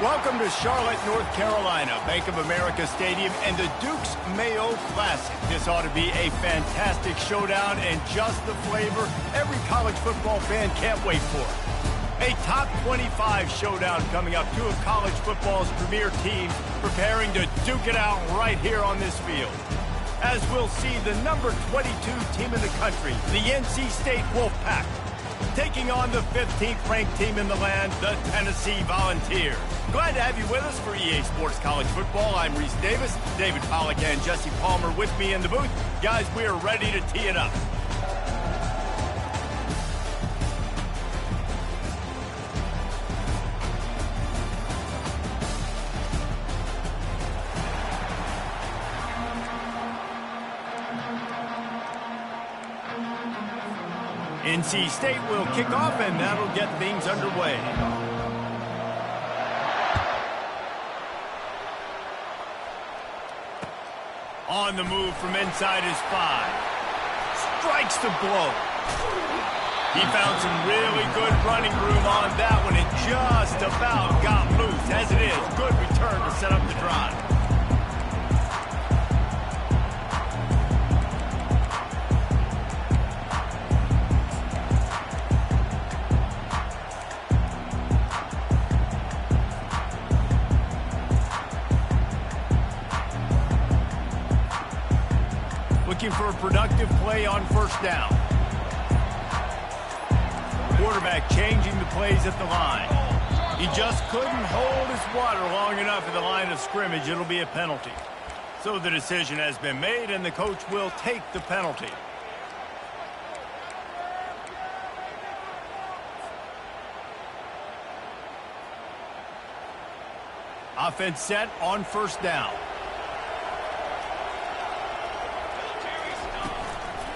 Welcome to Charlotte, North Carolina, Bank of America Stadium, and the Duke's Mayo Classic. This ought to be a fantastic showdown and just the flavor every college football fan can't wait for. A top 25 showdown coming up. Two of college football's premier teams preparing to duke it out right here on this field. As we'll see, the number 22 team in the country, the NC State Wolfpack, taking on the 15th ranked team in the land, the Tennessee Volunteers. Glad to have you with us for EA Sports College Football. I'm Reese Davis, David Pollack and Jesse Palmer with me in the booth. Guys, we are ready to tee it up. NC State will kick off, and that'll get things underway. On the move from inside his 5. Strikes the blow. He found some really good running room on that one and just about got loose. As it is, good return to set up the drive. Looking for a productive play on first down. Quarterback changing the plays at the line. He just couldn't hold his water long enough at the line of scrimmage. It'll be a penalty. So the decision has been made, and the coach will take the penalty. Offense set on first down.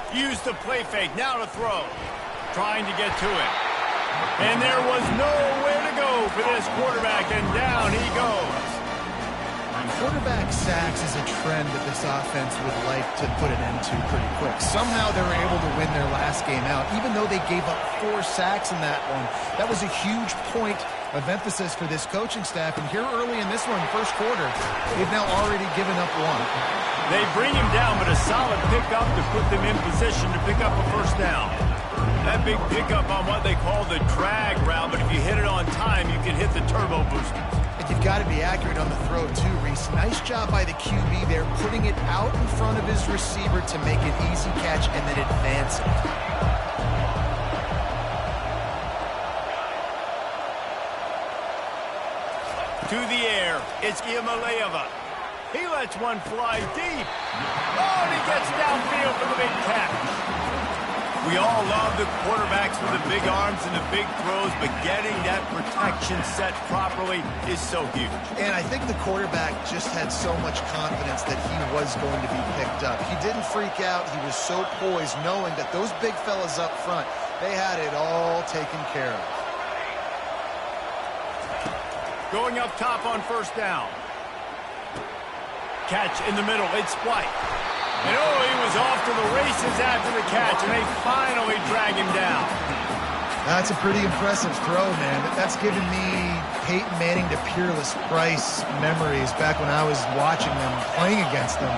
Use the play fake, now to throw. Trying to get to it. And there was nowhere to go for this quarterback, and down he goes. Quarterback sacks is a trend that this offense would like to put an end to pretty quick. Somehow they were able to win their last game out, even though they gave up 4 sacks in that one. That was a huge point of emphasis for this coaching staff. And here early in this one, first quarter, they've now already given up 1. They bring him down, but a solid pickup to put them in position to pick up a first down. That big pickup on what they call the drag route, but if you hit it on time, you can hit the turbo booster. And you've got to be accurate on the throw too, Reese. Nice job by the QB there, putting it out in front of his receiver to make an easy catch and then advance it. To the air, it's Iamaleava. He lets one fly deep. Oh, and he gets downfield for the big catch. We all love the quarterbacks with the big arms and the big throws, but getting that protection set properly is so huge. And I think the quarterback just had so much confidence that he was going to be picked up. He didn't freak out. He was so poised, knowing that those big fellas up front, they had it all taken care of. Going up top on first down. Catch in the middle. It's White. And oh, he was off to the races after the catch, and they finally drag him down. That's a pretty impressive throw, man. That's given me Peyton Manning to Peerless Price memories back when I was watching them, playing against them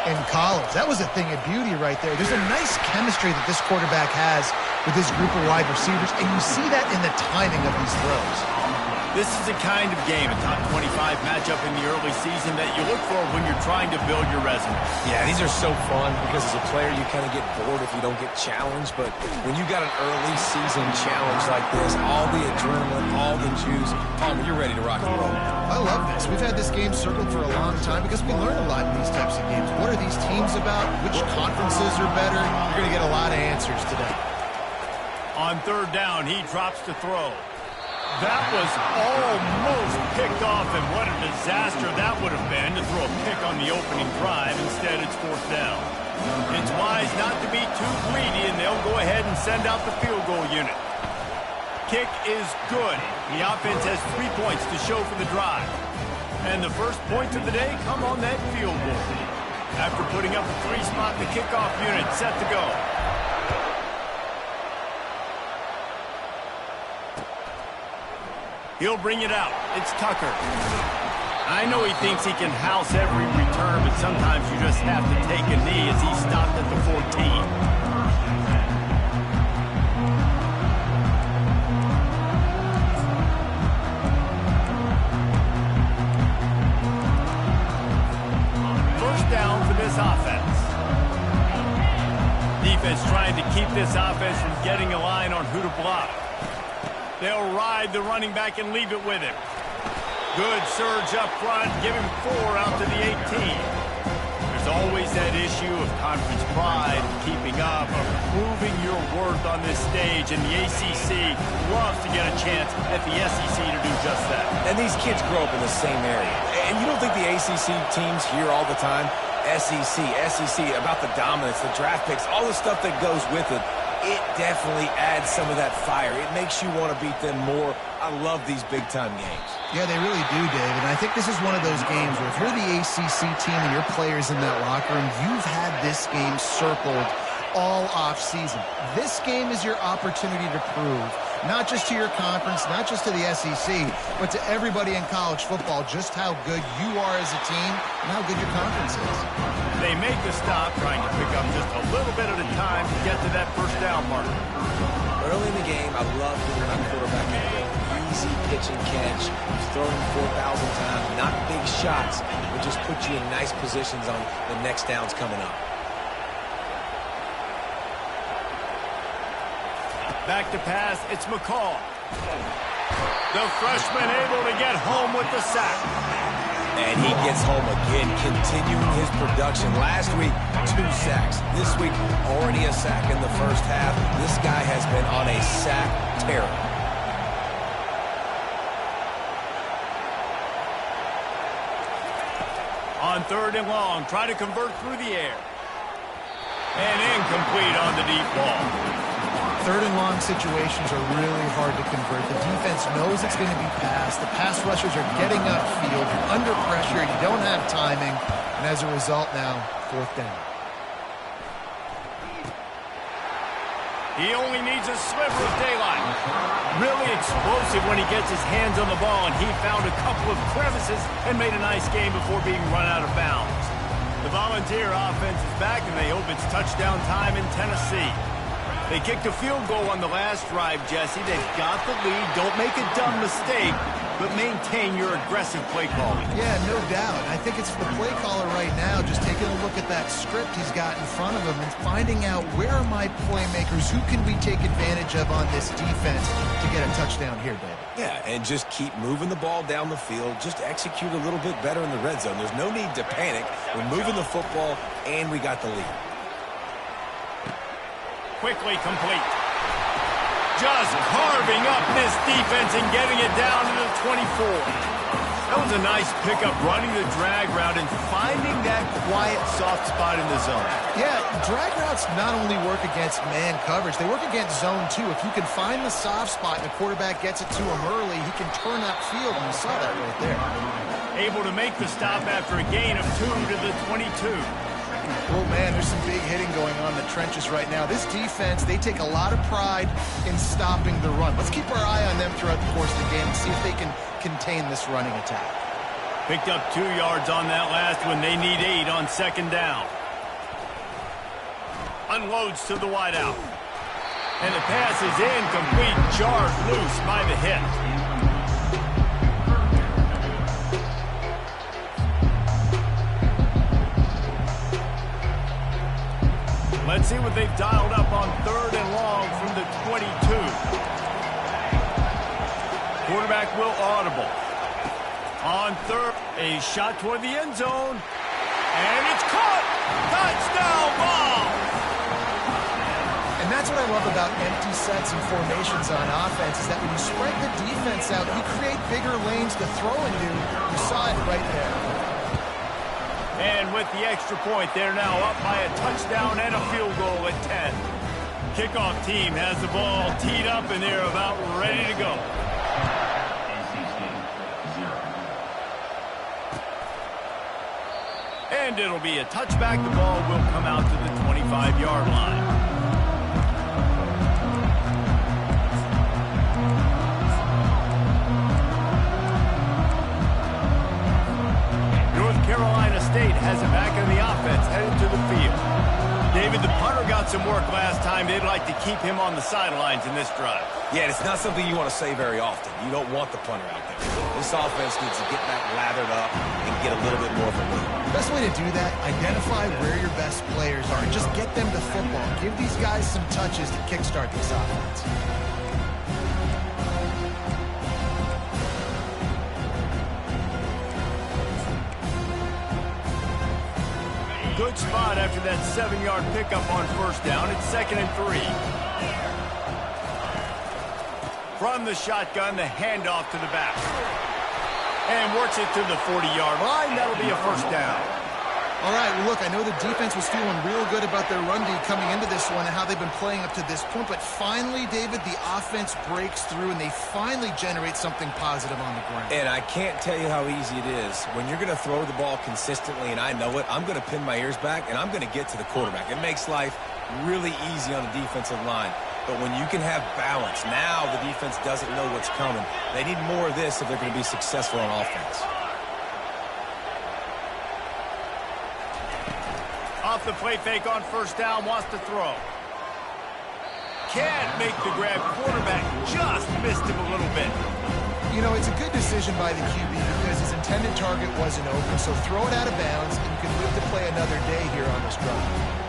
in college. That was a thing of beauty right there. There's a nice chemistry that this quarterback has with his group of wide receivers, and you see that in the timing of these throws. This is a kind of game, a top 25 matchup in the early season that you look for when you're trying to build your resume. Yeah, these are so fun because as a player you kind of get bored if you don't get challenged, but when you got an early season challenge like this, all the adrenaline, all the juice, Palmer, you're ready to rock and roll. I love this. We've had this game circled for a long time because we learn a lot in these types of games. What are these teams about? Which conferences are better? You're going to get a lot of answers today. On third down, he drops to throw. That was almost picked off, and what a disaster that would have been to throw a pick on the opening drive. Instead, it's fourth down. It's wise not to be too greedy, and they'll go ahead and send out the field goal unit. Kick is good. The offense has 3 points to show for the drive. And the first points of the day come on that field goal. After putting up a 3-spot, the kickoff unit set to go. He'll bring it out. It's Tucker. I know he thinks he can house every return, but sometimes you just have to take a knee as he stopped at the 14. Offense. Defense trying to keep this offense from getting a line on who to block. They'll ride the running back and leave it with him. Good surge up front, give him 4 out to the 18. There's always that issue of conference pride, of keeping up, of proving your worth on this stage, and the ACC loves to get a chance at the SEC to do just that. And these kids grow up in the same area. And you don't think the ACC teams hear all the time, SEC, about the dominance, the draft picks, all the stuff that goes with it. It definitely adds some of that fire. It makes you want to beat them more. I love these big-time games. Yeah, they really do, David. And I think this is one of those games where if you're the ACC team and your players in that locker room, you've had this game circled all off-season. This game is your opportunity to prove, not just to your conference, not just to the SEC, but to everybody in college football, just how good you are as a team and how good your conference is. They make the stop, trying to pick up just a little bit at a time to get to that first down mark. Early in the game, I love when our quarterback can go easy pitch and catch. He's throwing 4,000 times, not big shots, but just put you in nice positions on the next downs coming up. Back to pass, it's McCall. The freshman able to get home with the sack. And he gets home again, continuing his production. Last week, 2 sacks. This week, already a sack in the first half. This guy has been on a sack tear. On 3rd and long, try to convert through the air. And incomplete on the deep ball. 3rd and long situations are really hard to convert. The defense knows it's going to be passed. The pass rushers are getting upfield. You're under pressure. You don't have timing. And as a result now, 4th down. He only needs a sliver of daylight. Really explosive when he gets his hands on the ball, and he found a couple of crevices and made a nice game before being run out of bounds. The Volunteer offense is back, and they hope it's touchdown time in Tennessee. They kicked a field goal on the last drive, Jesse. They've got the lead. Don't make a dumb mistake, but maintain your aggressive play calling. Yeah, no doubt. I think it's the play caller right now just taking a look at that script he's got in front of him and finding out where are my playmakers, who can we take advantage of on this defense to get a touchdown here, David. Yeah, and just keep moving the ball down the field. Just execute a little bit better in the red zone. There's no need to panic. We're moving the football, and we got the lead. Quickly complete. Just carving up this defense and getting it down to the 24. That was a nice pickup, running the drag route and finding that quiet, soft spot in the zone. Yeah, drag routes not only work against man coverage, they work against zone too. If you can find the soft spot and the quarterback gets it to him early, he can turn upfield, and you saw that right there. Able to make the stop after a gain of 2 to the 22. Oh, man, there's some big hitting going on in the trenches right now. This defense, they take a lot of pride in stopping the run. Let's keep our eye on them throughout the course of the game and see if they can contain this running attack. Picked up 2 yards on that last one. They need 8 on 2nd down. Unloads to the wideout. And the pass is incomplete, jarred loose by the hit. Let's see what they've dialed up on 3rd and long from the 22. Quarterback will audible. On 3rd, a shot toward the end zone. And it's caught! Touchdown ball! And that's what I love about empty sets and formations on offense, is that when you spread the defense out, you create bigger lanes to throw into. You saw it right there. And with the extra point, they're now up by a touchdown and a field goal at 10. Kickoff team has the ball teed up, and they're about ready to go. And it'll be a touchback. The ball will come out to the 25-yard line. State has it back in the offense, headed to the field. David, the punter got some work last time. They'd like to keep him on the sidelines in this drive. Yeah, it's not something you want to say very often. You don't want the punter out there. This offense needs to get back lathered up and get a little bit more of a lead. The best way to do that, identify where your best players are and just get them to football. Give these guys some touches to kickstart this offense. Good spot after that 7-yard pickup on first down. It's 2nd and 3. From the shotgun, the handoff to the back. And works it to the 40-yard line. That'll be a first down. All right, well, look, I know the defense was feeling real good about their run D coming into this one and how they've been playing up to this point. But finally, David, the offense breaks through and they finally generate something positive on the ground. And I can't tell you how easy it is. When you're going to throw the ball consistently, and I know it, I'm going to pin my ears back, and I'm going to get to the quarterback. It makes life really easy on the defensive line. But when you can have balance, now the defense doesn't know what's coming. They need more of this if they're going to be successful on offense. Off the play fake on first down, wants to throw. Can't make the grab. Quarterback just missed him a little bit. You know, it's a good decision by the QB because his intended target wasn't open, so throw it out of bounds, and you can live to play another day here on this drive.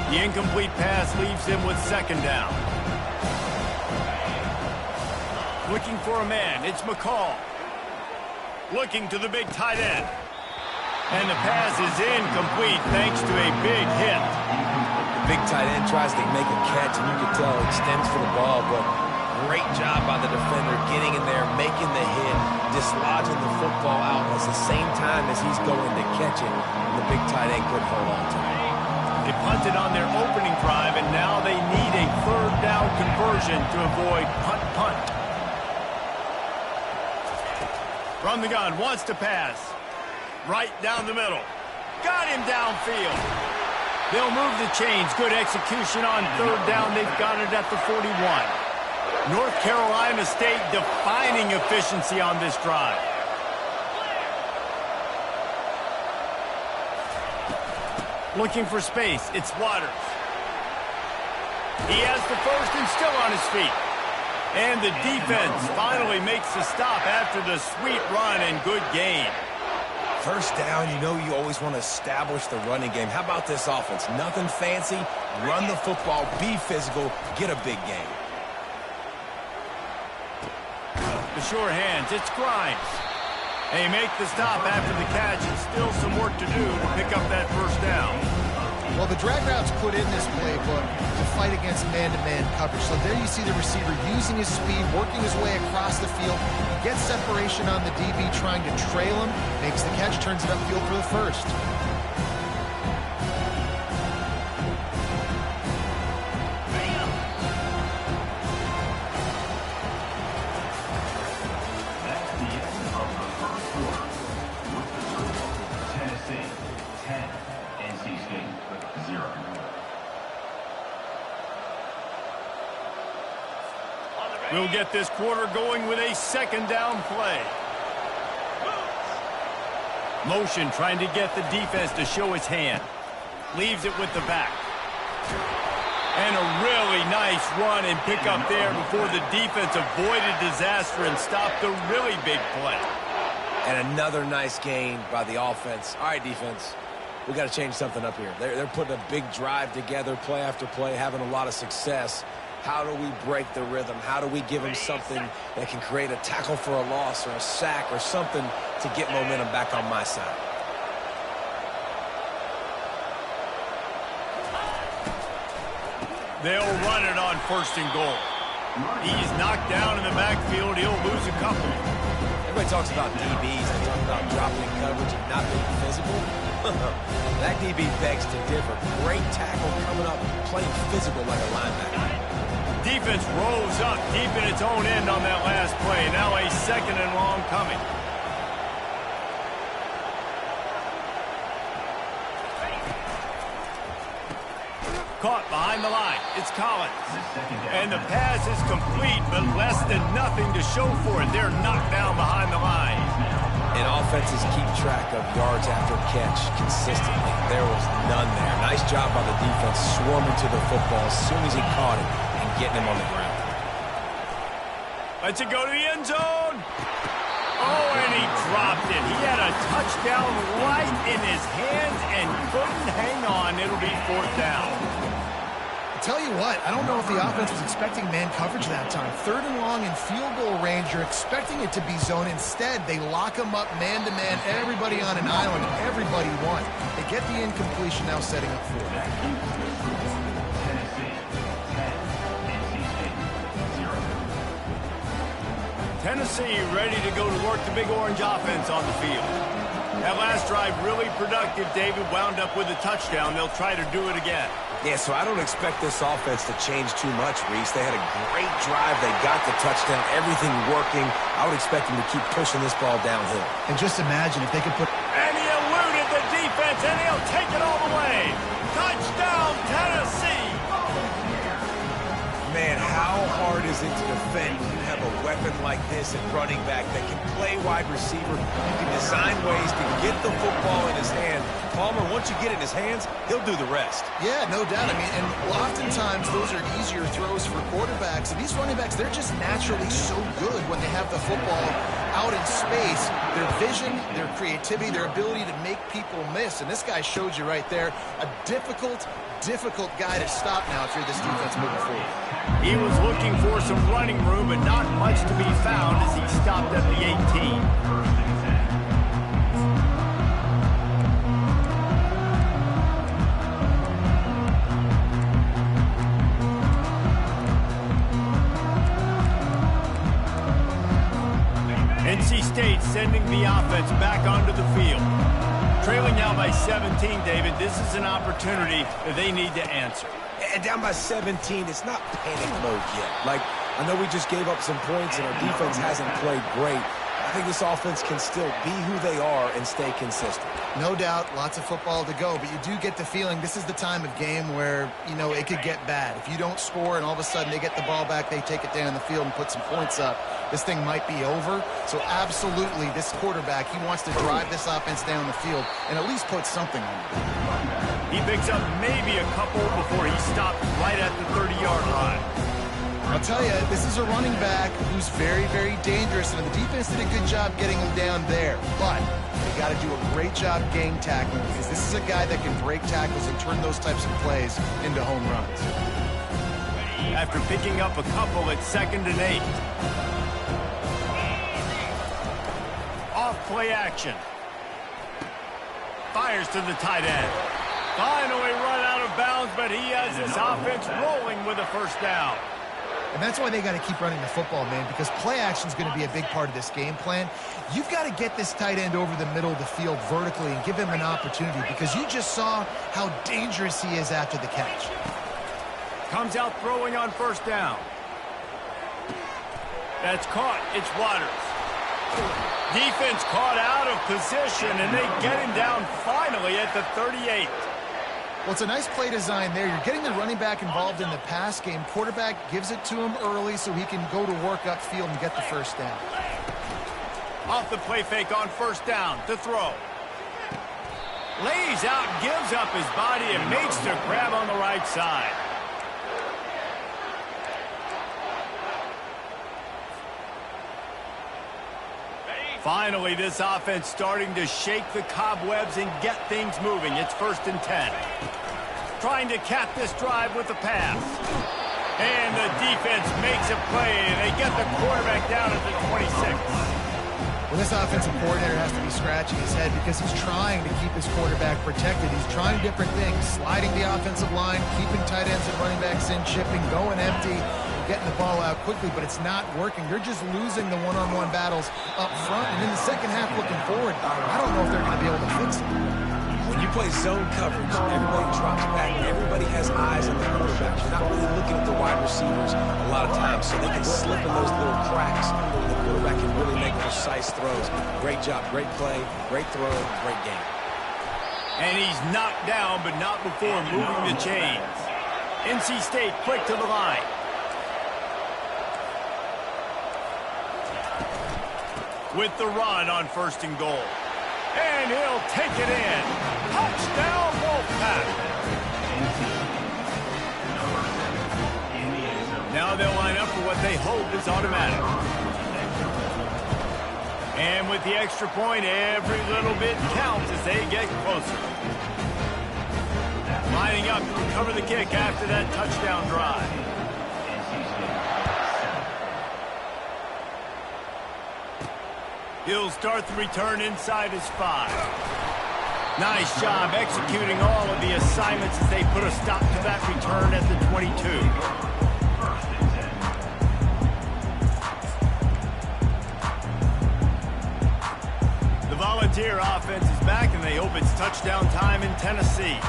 The incomplete pass leaves him with 2nd down. Looking for a man, it's McCall. Looking to the big tight end. And the pass is incomplete thanks to a big hit. The big tight end tries to make a catch, and you can tell it extends for the ball, but great job by the defender getting in there, making the hit, dislodging the football out at the same time as he's going to catch it. And the big tight end couldn't hold on to it. They punted on their opening drive, and now they need a 3rd down conversion to avoid punt. From the gun, wants to pass. Right down the middle. Got him downfield. They'll move the chains. Good execution on 3rd down. They've got it at the 41. North Carolina State defining efficiency on this drive. Looking for space. It's Waters. He has the first and still on his feet. And the defense finally makes the stop after the sweet run and good gain. First down, you know you always want to establish the running game. How about this offense? Nothing fancy. Run the football, be physical, get a big gain. The sure hands. It's Grimes. They make the stop after the catch, and still some work to do to pick up that first down. Well, the drag route's put in this playbook to fight against man-to-man coverage. So there you see the receiver using his speed, working his way across the field. He gets separation on the DB trying to trail him, makes the catch, turns it upfield for the first. We'll get this quarter going with a 2nd down play. Motion trying to get the defense to show its hand. Leaves it with the back. And a really nice run and pick up there before the defense avoided disaster and stopped a really big play. And another nice gain by the offense. All right, defense, we got to change something up here. They're putting a big drive together, play after play, having a lot of success. How do we break the rhythm? How do we give them something that can create a tackle for a loss or a sack or something to get momentum back on my side? They'll run it on 1st and goal. He's knocked down in the backfield. He'll lose a couple. Everybody talks about DBs. They talk about dropping coverage and not being physical. That DB begs to differ. Great tackle coming up, playing physical like a linebacker. Defense rose up deep in its own end on that last play. Now a 2nd and long coming. Caught behind the line. It's Collins. And the pass is complete, but less than nothing to show for it. They're knocked down behind the line. And offenses keep track of yards after catch consistently. There was none there. Nice job by the defense swarming to the football as soon as he caught it and getting him on the ground. Lets it go to the end zone. Oh, and he dropped it. He had a touchdown right in his hands and couldn't hang on. It'll be 4th down. Tell you what, I don't know if the offense was expecting man coverage that time. 3rd and long in field goal range, you're expecting it to be zone. Instead, they lock them up man-to-man, everybody on an island, everybody won. They get the incompletion, now setting up 4th. Tennessee ready to go to work the Big Orange offense on the field. That last drive really productive. David wound up with a touchdown. They'll try to do it again. Yeah, so I don't expect this offense to change too much, Reese. They had a great drive. They got the touchdown. Everything working. I would expect them to keep pushing this ball downhill. And just imagine if they could put... And he eluded the defense, and he'll take it all the way. Touchdown, Tennessee! Man, how hard is it to defend when you have a weapon like this at running back that can play wide receiver? You can design ways to get the football in his hand. Palmer, once you get it in his hands, he'll do the rest. Yeah, no doubt. I mean, and oftentimes those are easier throws for quarterbacks. And these running backs, they're just naturally so good when they have the football out in space. Their vision, their creativity, their ability to make people miss. And this guy showed you right there, a difficult guy to stop now if you're this defense moving forward. He was looking for some running room, but not much to be found as he stopped at the 18. NC State sending the offense back onto the field. Trailing now by 17, David. This is an opportunity that they need to answer. And down by 17, it's not panic mode yet. Like, I know we just gave up some points and our defense hasn't played great. I think this offense can still be who they are and stay consistent. No doubt, lots of football to go, but you do get the feeling this is the time of game where, you know, it could get bad. If you don't score and all of a sudden they get the ball back, they take it down the field and put some points up, this thing might be over. So absolutely, this quarterback, he wants to drive this offense down the field and at least put something on it. He picks up maybe a couple before he stopped right at the 30-yard line. I'll tell you, this is a running back who's very, very dangerous, and the defense did a good job getting him down there. But they got to do a great job gang tackling because this is a guy that can break tackles and turn those types of plays into home runs. After picking up a couple at 2nd and 8. Off play action. Fires to the tight end. Finally run out of bounds, but he has his offense rolling with a 1st down. And that's why they got to keep running the football, man, because play action is going to be a big part of this game plan. You've got to get this tight end over the middle of the field vertically and give him an opportunity because you just saw how dangerous he is after the catch. Comes out throwing on 1st down. That's caught. It's Waters. Defense caught out of position, and they get him down finally at the 38. Well, it's a nice play design there. You're getting the running back involved in the pass game. Quarterback gives it to him early so he can go to work upfield and get the 1st down. Off the play fake on 1st down to throw. Lays out, gives up his body, and makes the grab on the right side. Finally, this offense starting to shake the cobwebs and get things moving. It's 1st and 10. Trying to cap this drive with the pass. And the defense makes a play, and they get the quarterback down at the 26. Well, this offensive coordinator has to be scratching his head because he's trying to keep his quarterback protected. He's trying different things, sliding the offensive line, keeping tight ends and running backs in, chipping, going empty, getting the ball out quickly, but it's not working. They're just losing the one-on-one battles up front, and in the second half looking forward, I don't know if they're going to be able to fix it. When you play zone coverage, everybody drops back. Everybody has eyes on the quarterback. You're not really looking at the wide receivers a lot of times, so they can slip in those little cracks. The quarterback can really make precise throws. Great job, great play, great throw, great game. And he's knocked down, but not before moving the chains. NC State quick to the line. With the run on 1st and goal. And he'll take it in. Touchdown, Wolfpack. Now they'll line up for what they hope is automatic. And with the extra point, every little bit counts as they get closer. Lining up to recover the kick after that touchdown drive. He'll start the return inside his 5. Nice job executing all of the assignments as they put a stop to that return at the 22. Volunteer offense is back, and they hope it's touchdown time in Tennessee.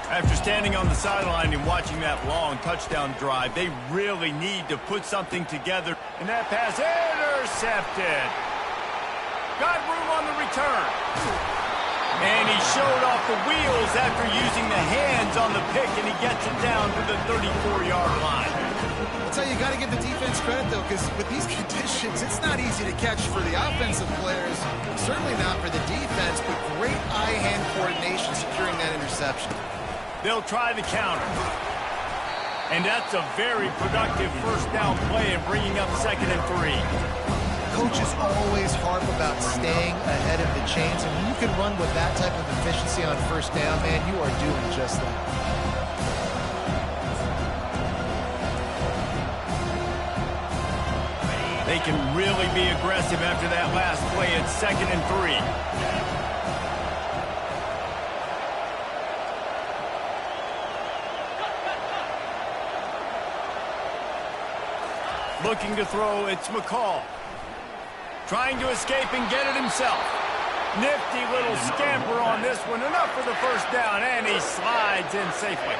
After standing on the sideline and watching that long touchdown drive, they really need to put something together. And that pass intercepted. Got room on the return. And he showed off the wheels after using the hands on the pick, and he gets it down to the 34-yard line. I'll tell you, you got to give the defense credit, though, because with these conditions, it's not easy to catch for the offensive players. Certainly not for the defense, but great eye-hand coordination securing that interception. They'll try the counter. And that's a very productive 1st down play and bringing up 2nd and 3. Coaches always harp about staying ahead of the chains, and when you can run with that type of efficiency on 1st down, man, you are doing just that. They can really be aggressive after that last play at 2nd and 3. Looking to throw, it's McCall. Trying to escape and get it himself. Nifty little scamper on this one. Enough for the 1st down, and he slides in safely.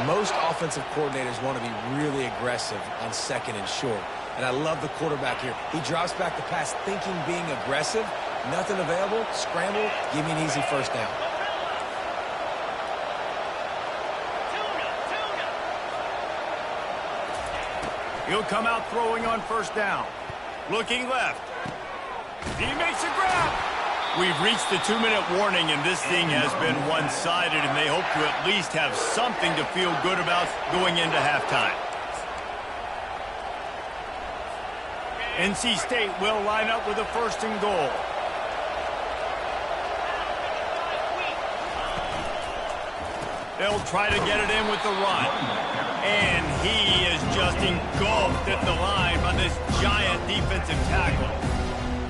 Most offensive coordinators want to be really aggressive on 2nd and short. And I love the quarterback here. He drops back the pass thinking being aggressive. Nothing available. Scramble. Give me an easy 1st down. He'll come out throwing on 1st down. Looking left. He makes a grab. We've reached the 2-minute warning, and this thing has been one-sided, and they hope to at least have something to feel good about going into halftime. NC State will line up with a 1st and goal. They'll try to get it in with the run. And he is just engulfed at the line by this giant defensive tackle.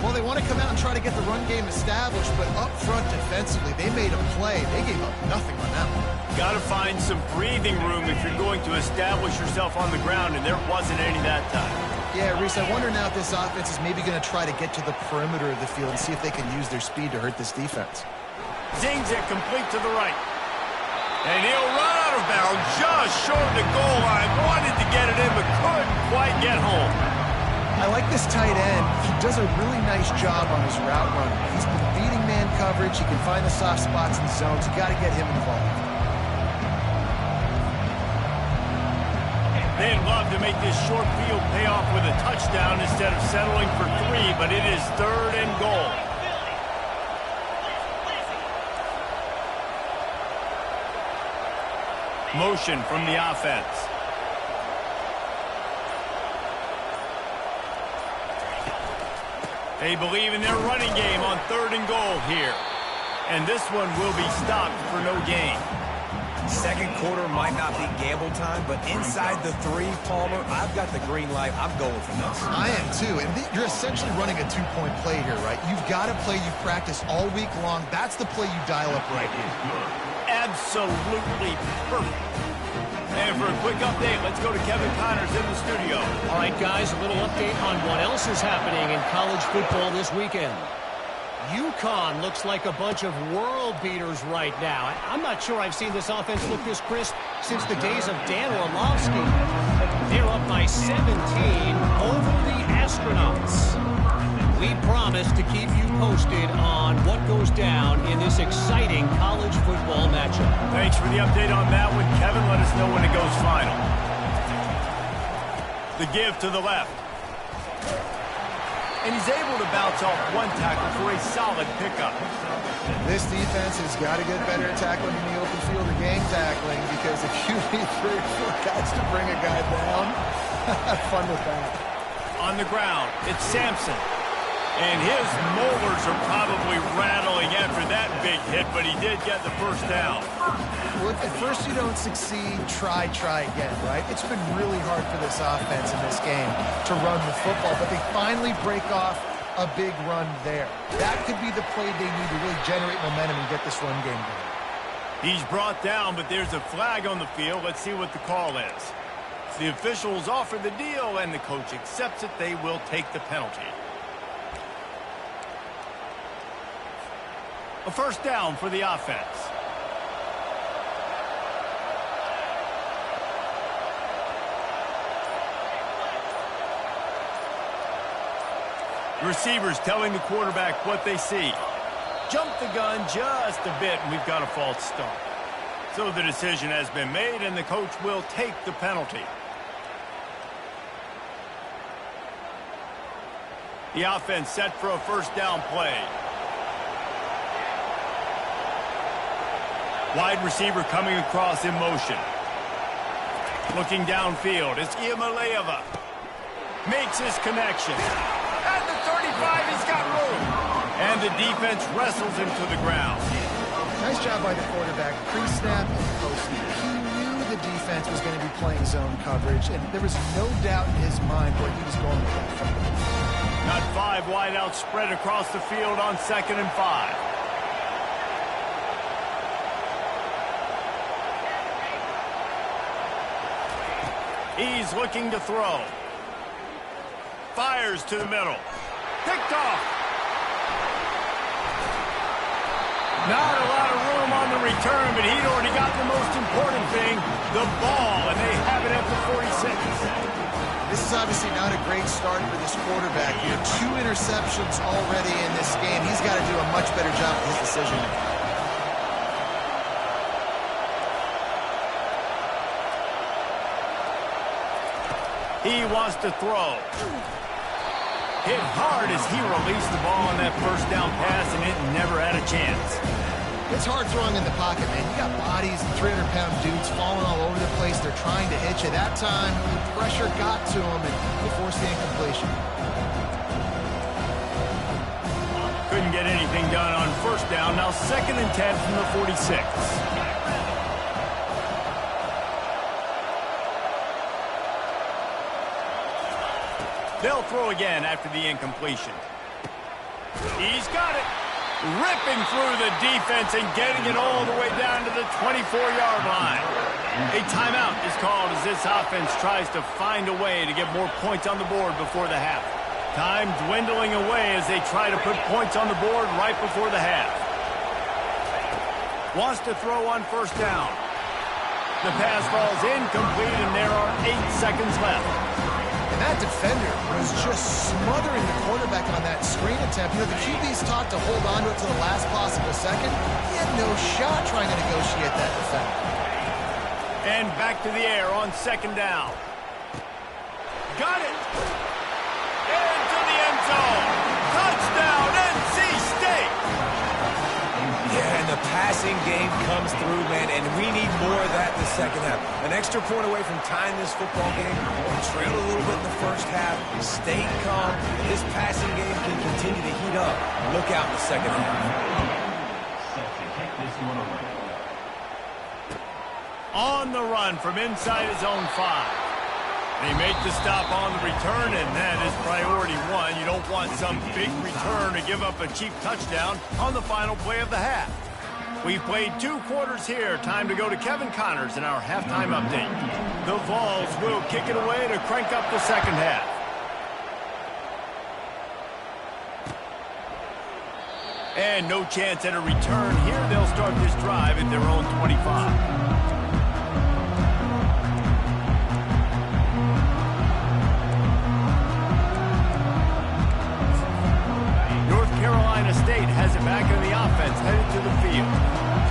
Well, they want to come out and try to get the run game established, but up front defensively, they made a play. They gave up nothing on that one. Got to find some breathing room if you're going to establish yourself on the ground, and there wasn't any that time. Yeah, Reese, I wonder now if this offense is maybe going to try to get to the perimeter of the field and see if they can use their speed to hurt this defense. Zings it complete to the right. And he'll run out of bounds just short of the goal line. Wanted to get it in, but couldn't quite get home. I like this tight end. He does a really nice job on his route running. He's been beating man coverage. He can find the soft spots in zones. You got to get him involved. They'd love to make this short field pay off with a touchdown instead of settling for 3, but it is 3rd and goal. Motion from the offense. They believe in their running game on 3rd and goal here. And this one will be stopped for no gain. 2nd quarter might not be gamble time, but inside the 3, Palmer, I've got the green light. I'm going for this. I am too. And you're essentially running a 2-point play here, right? You've got a play you've practiced all week long. That's the play you dial up right here. Absolutely perfect. And for a quick update, let's go to Kevin Connors in the studio. All right, guys, a little update on what else is happening in college football this weekend. UConn looks like a bunch of world beaters right now. I'm not sure I've seen this offense look this crisp since the days of Dan Orlovsky. They're up by 17 over the Astronauts. We promise to keep you posted on what goes down in this exciting college football matchup. Thanks for the update on that one, Kevin. Let us know when it goes final. The give to the left. And he's able to bounce off one tackle for a solid pickup. This defense has got to get better at tackling in the open field or game tackling, because if you need 3 or 4 guys to bring a guy down, have fun with that. On the ground, it's Sampson. And his molars are probably rattling after that big hit, but he did get the first down. Well, if at first you don't succeed, try again, right? It's been really hard for this offense in this game to run the football, but they finally break off a big run there. That could be the play they need to really generate momentum and get this run game going. He's brought down, but there's a flag on the field. Let's see what the call is. The officials offer the deal, and the coach accepts it. They will take the penalty. A first down for the offense. The receivers telling the quarterback what they see. Jump the gun just a bit, and we've got a false start. So the decision has been made, and the coach will take the penalty. The offense set for a first down play. Wide receiver coming across in motion. Looking downfield, it's Iamaleava. Makes his connection. At the 35, he's got room. And the defense wrestles him to the ground. Nice job by the quarterback. Pre-snap and post-snap. He knew the defense was going to be playing zone coverage, and there was no doubt in his mind where he was going with that from. Not 5 wide out spread across the field on 2nd and 5. He's looking to throw. Fires to the middle. Picked off. Not a lot of room on the return, but he'd already got the most important thing, the ball, and they have it at the 46. This is obviously not a great start for this quarterback here. 2 interceptions already in this game. He's got to do a much better job with his decision making. He wants to throw. Hit hard as he released the ball on that first down pass, and it never had a chance. It's hard throwing in the pocket, man. You got bodies, 300-pound dudes falling all over the place. They're trying to hit you. That time, the pressure got to him, and he forced the incompletion. Couldn't get anything done on first down. Now 2nd and 10 from the 46. They'll throw again after the incompletion. He's got it. Ripping through the defense and getting it all the way down to the 24-yard line. A timeout is called as this offense tries to find a way to get more points on the board before the half. Time dwindling away as they try to put points on the board right before the half. Wants to throw on first down. The pass falls incomplete, and there are 8 seconds left. And that defender was just smothering the quarterback on that screen attempt. You know, the QB's taught to hold on to it to the last possible second. He had no shot trying to negotiate that defender. And back to the air on 2nd down. Got it. Into the end zone. Touchdown, NC State. Yeah, and the passing game comes through, man, and we need more of that in the second half. An extra point away from tying this football game. We trailed a little bit in the first half, stayed calm. This passing game can continue to heat up. Look out in the second half. On the run from inside his own 5. They make the stop on the return, and that is priority 1. You don't want some big return to give up a cheap touchdown on the final play of the half. We've played 2 quarters here. Time to go to Kevin Connors in our halftime update. The Vols will kick it away to crank up the second half. And no chance at a return here. They'll start this drive at their own 25. North Carolina State has it back in the offense, headed to the field.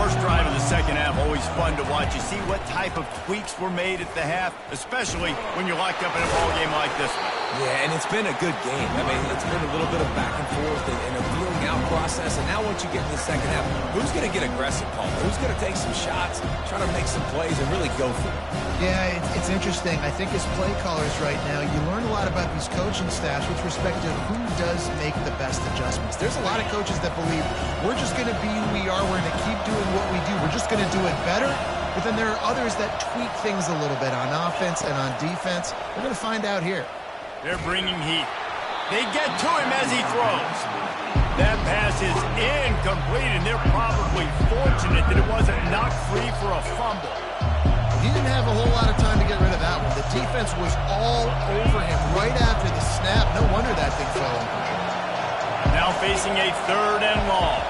First drive of the second half always fun to watch. You see what type of tweaks were made at the half, especially when you're locked up in a ball game like this one. Yeah, and it's been a good game. I mean, it's been a little bit of back and forth and a feeling out process. And now once you get in the second half, who's going to get aggressive, Paul? Who's going to take some shots, try to make some plays, and really go for it? Yeah, it's interesting. I think as play callers right now, you learn a lot about these coaching staffs with respect to who does make the best adjustments. There's a lot of coaches that believe we're just going to be who we are. We're going to keep doing what we do. We're just going to do it better. But then there are others that tweak things a little bit on offense and on defense. We're going to find out here. They're bringing heat. They get to him as he throws. That pass is incomplete, and they're probably fortunate that it wasn't knocked free for a fumble. He didn't have a whole lot of time to get rid of that one. The defense was all over him right after the snap. No wonder that thing fell. Now facing a 3rd and long.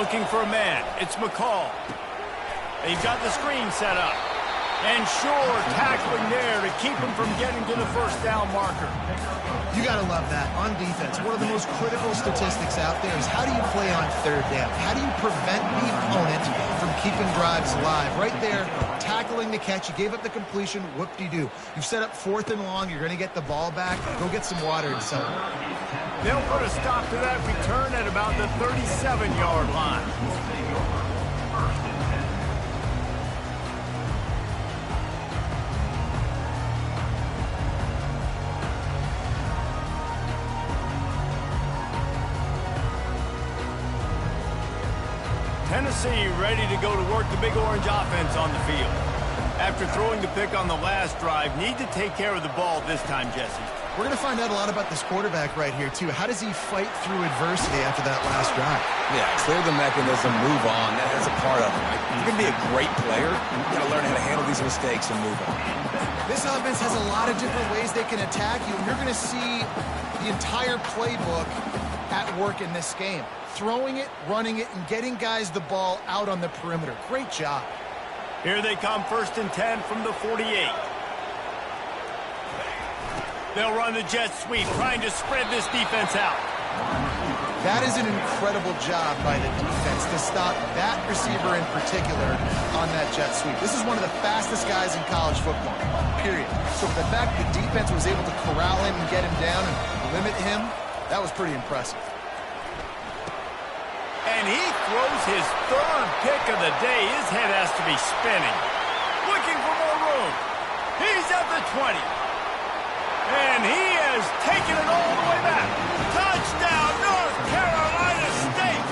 Looking for a man. It's McCall. They've got the screen set up. And sure, tackling there to keep him from getting to the first down marker. You got to love that. On defense, one of the most critical statistics out there is how do you play on 3rd down? How do you prevent the opponent from keeping drives alive? Right there, tackling the catch. You gave up the completion. Whoop-de-doo. You've set up 4th and long. You're going to get the ball back. Go get some water and so on. They'll put a stop to that return at about the 37-yard line. Tennessee ready to go to work the Big Orange offense on the field. After throwing the pick on the last drive, need to take care of the ball this time, Jesse. We're going to find out a lot about this quarterback right here, too. How does he fight through adversity after that last drive? Yeah, clear the mechanism, move on. That's a part of it. Right? You're going to be a great player. You've got to learn how to handle these mistakes and move on. This offense has a lot of different ways they can attack you. You're going to see the entire playbook at work in this game. Throwing it, running it, and getting guys the ball out on the perimeter. Great job. Here they come, 1st and 10 from the 48. They'll run the jet sweep, trying to spread this defense out. That is an incredible job by the defense to stop that receiver in particular on that jet sweep. This is one of the fastest guys in college football, period. So the fact the defense was able to corral him and get him down and limit him, that was pretty impressive. And he throws his 3rd pick of the day. His head has to be spinning. Looking for more room. He's at the 20. And he has taken it all the way back. Touchdown, North Carolina State.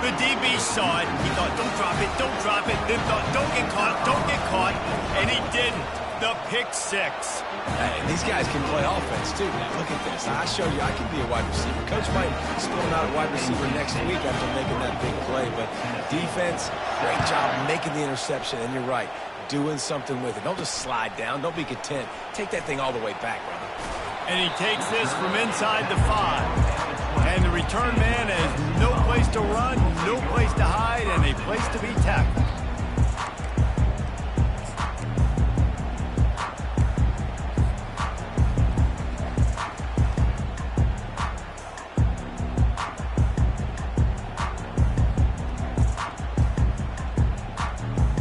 The DB saw it. He thought, don't drop it, don't drop it. Then thought, don't get caught, don't get caught. And he didn't. The pick 6. Hey, these guys can play offense, too, man. Look at this. I showed you I can be a wide receiver. Coach might split him out at wide receiver next week after making that big play. But defense, great job making the interception. And you're right, doing something with it. Don't just slide down. Don't be content. Take that thing all the way back, brother. And he takes this from inside the 5. And the return man has no place to run, no place to hide, and a place to be tackled.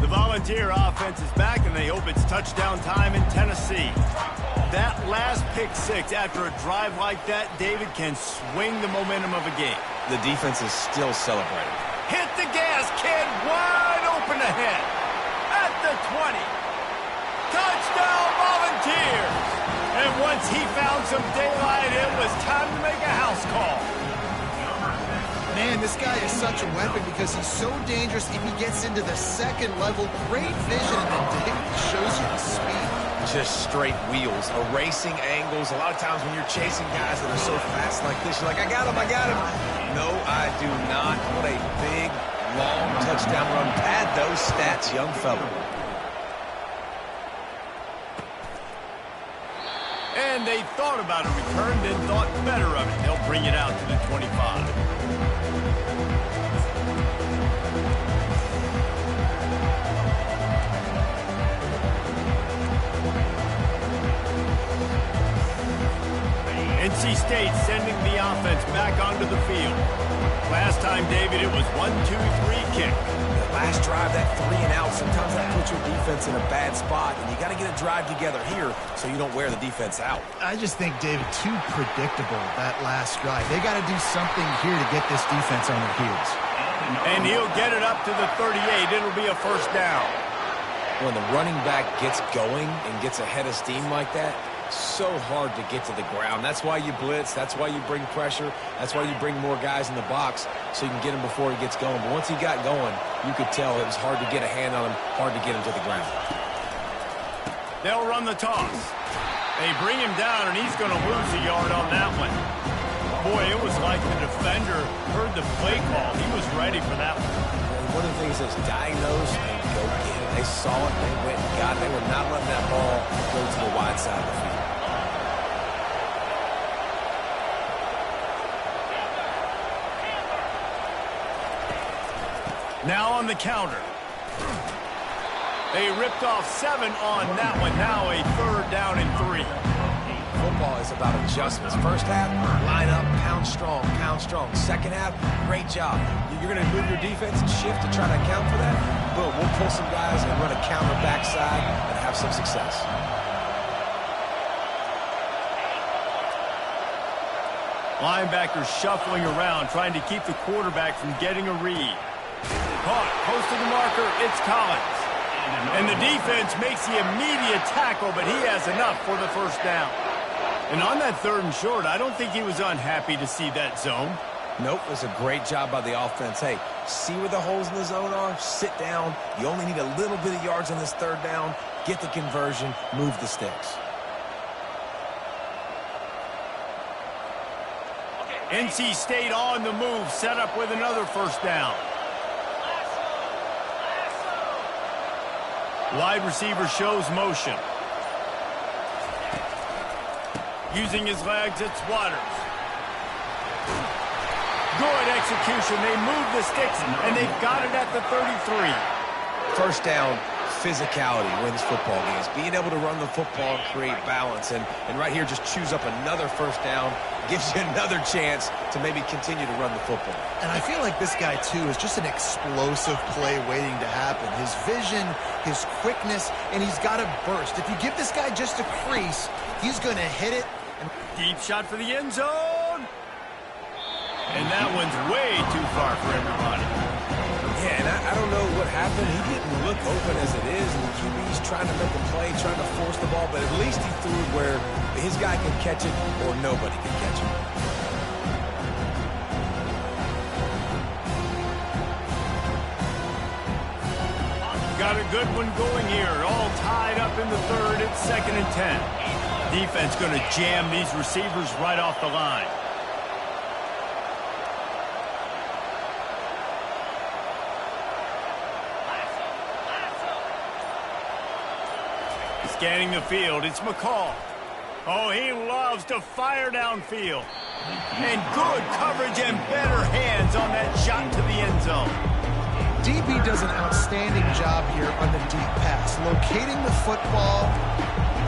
Volunteer offense is back, and they hope it's touchdown time in Tennessee. That last pick 6 after a drive like that, David, can swing the momentum of a game. The defense is still celebrating. Hit the gas, kid. Wide open ahead. At the 20. Touchdown, Volunteers. And once he found some daylight, it was time to make a house call. Man, this guy is such a weapon because he's so dangerous if he gets into the 2nd level. Great vision, and then shows you the speed. Just straight wheels, erasing angles. A lot of times when you're chasing guys that are so fast like this, you're like, I got him, I got him. No, I do not. What a big, long touchdown run. Pad those stats, young fella. And they thought about a return, then thought better of it. They'll bring it out to the 25. NC State sending the offense back onto the field. Last time, David, it was 1-2-3 kick. The last drive, that 3 and out, sometimes that puts your defense in a bad spot, and you got to get a drive together here so you don't wear the defense out. I just think, David, too predictable, that last drive. They got to do something here to get this defense on their heels. And he'll get it up to the 38. It'll be a first down. When the running back gets going and gets ahead of steam like that, so hard to get to the ground. That's why you blitz. That's why you bring pressure. That's why you bring more guys in the box so you can get him before he gets going. But once he got going, you could tell it was hard to get a hand on him, hard to get him to the ground. They'll run the toss. They bring him down, and he's going to lose a yard on that one. Boy, it was like the defender heard the play call. He was ready for that one. One of the things is diagnose and go get it. They saw it, they went and got it. They were not letting that ball go to the wide side of the field. Now on the counter. They ripped off 7 on that one. Now a 3rd down and 3. Football is about adjustments. First half, line up, pound strong, pound strong. Second half, great job. You're going to move your defense and shift to try to account for that. Boom, we'll pull some guys and run a counter backside and have some success. Linebackers shuffling around, trying to keep the quarterback from getting a read. Caught, close to the marker, it's Collins. And the defense makes the immediate tackle, but he has enough for the first down. And on that 3rd and short, I don't think he was unhappy to see that zone. Nope, it was a great job by the offense. Hey, see where the holes in the zone are? Sit down. You only need a little bit of yards on this 3rd down. Get the conversion, move the sticks. NC State on the move, set up with another first down. Wide receiver shows motion. Using his legs, it's Waters. Good execution. They move the sticks, and they've got it at the 33. First down, physicality wins football games. Being able to run the football and create balance. And right here, just choose up another first down. Gives you another chance to maybe continue to run the football. And I feel like this guy, too, is just an explosive play waiting to happen. His vision, his quickness, and he's got a burst. If you give this guy just a crease, he's going to hit it. Deep shot for the end zone. And that one's way too far for everybody. Yeah, and I don't know what happened. He didn't look open as it is, and the QB's trying to make a play, trying to force the ball, but at least he threw it where his guy could catch it or nobody could catch it. Got a good one going here. All tied up in the 3rd. It's 2nd and 10. Defense going to jam these receivers right off the line. Scanning the field, it's McCall. Oh, he loves to fire downfield. And good coverage and better hands on that shot to the end zone. DB does an outstanding job here on the deep pass. Locating the football,